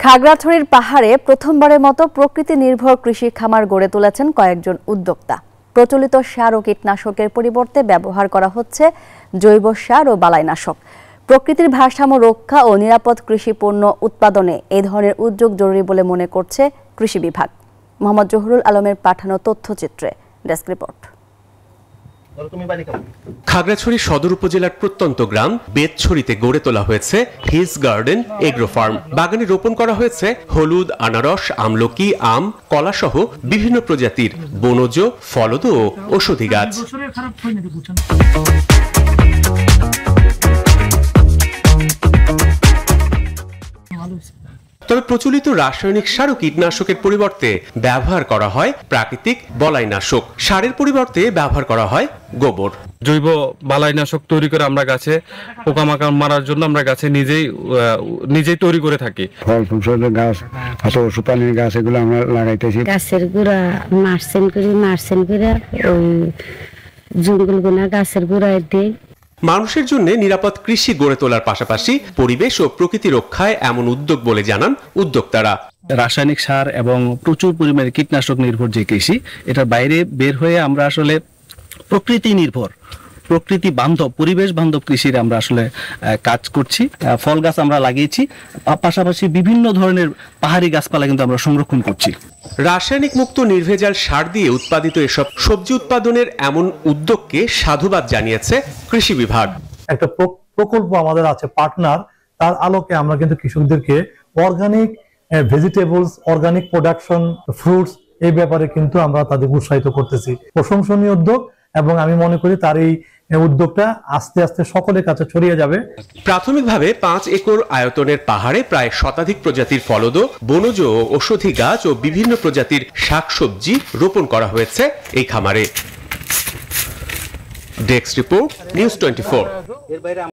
খাগড়াছড়ির পাহাড়ে প্রথমবারের মতো প্রকৃতি নির্ভর কৃষি খামার গড়ে তুলেছেন কয়েকজন উদ্যোক্তা। প্রচলিত সার ও কীটনাশকের পরিবর্তে ব্যবহার করা হচ্ছে জৈব সার ও বালাইনাশক। প্রকৃতির ভারসাম্য রক্ষা ও নিরাপদ কৃষি পণ্য উৎপাদনে এই ধরনের উদ্যোগ জরুরি বলে মনে করছে কৃষি বিভাগ। মোহাম্মদ জহুরুল আলমের পাঠানো তথ্যচিত্রে ডেস্ক রিপোর্ট। খাগড়াছড়ি সদর উপজেলার প্রত্যন্ত গ্রাম বেতছড়িতে গড়ে তোলা হয়েছে হিলস গার্ডেন এগ্রো ফার্ম। বাগানে রোপণ করা হয়েছে হলুদ, আনারস, আমলকি, আম, কলা সহ বিভিন্ন প্রজাতির বনজ, ফলদ ও ঔষধি গাছ। তবে প্রচলিত রাসায়নিক সার ও কীটনাশকের পরিবর্তে ব্যবহার করা হয় প্রাকৃতিক বলাইনাশক। সারের পরিবর্তে ব্যবহার করা হয় গোবর। জৈব বালাইনাশক তৈরি করে আমরা গাছে পোকামাকড় মারার জন্য আমরা গাছে নিজেই তৈরি করে থাকি। ফল ফুলের গাছ, ওষুধ পানির গাছ, এগুলো আমরা লাগাইতেছি। গাছের গুঁড়া মারসেন করে ওই জঙ্গল গুনা গাছের গুঁড়ায় দিই। মানুষের জন্য নিরাপদ কৃষি গড়ে তোলার পাশাপাশি পরিবেশ ও প্রকৃতি রক্ষায় এমন উদ্যোগ বলে জানান উদ্যোক্তারা। রাসায়নিক সার এবং প্রচুর পরিমাণে কীটনাশক নির্ভর যে কৃষি, এটার বাইরে বের হয়ে আমরা আসলে প্রকৃতি নির্ভর, প্রকৃতি বান্ধব, পরিবেশ বান্ধব কৃষির আমরা আসলে কাজ করছি। ফল গাছ আমরা লাগিয়েছি, পাশাপাশি বিভিন্ন ধরনের পাহাড়ি গাছপালা কিন্তু আমরা সংরক্ষণ করছি। রাসায়নিক মুক্ত নির্ভেজাল সার দিয়ে উৎপাদিত এসব সবজি উৎপাদনের এমন উদ্যোগকে সাধুবাদ জানিয়েছে কৃষি বিভাগ। একটা প্রকল্প আমাদের আছে পার্টনার, তার আলোকে আমরা কিন্তু কৃষকদেরকে organic vegetables, organic production, fruits এই ব্যাপারে কিন্তু আমরা তাদের উৎসাহিত করতেছি। প্রশংসনীয় উদ্যোগ এবং আমি মনে করি তার এই উদ্যোগটা আস্তে আস্তে সকলের কাছে ছড়িয়ে যাবে। প্রাথমিকভাবে 5 একর আয়তনের পাহাড়ে প্রায় শতাধিক প্রজাতির ফলদ, বনজ ও ঔষধি গাছ ও বিভিন্ন প্রজাতির শাকসবজি রোপণ করা হয়েছে এই খামারে। Desk report, news 24।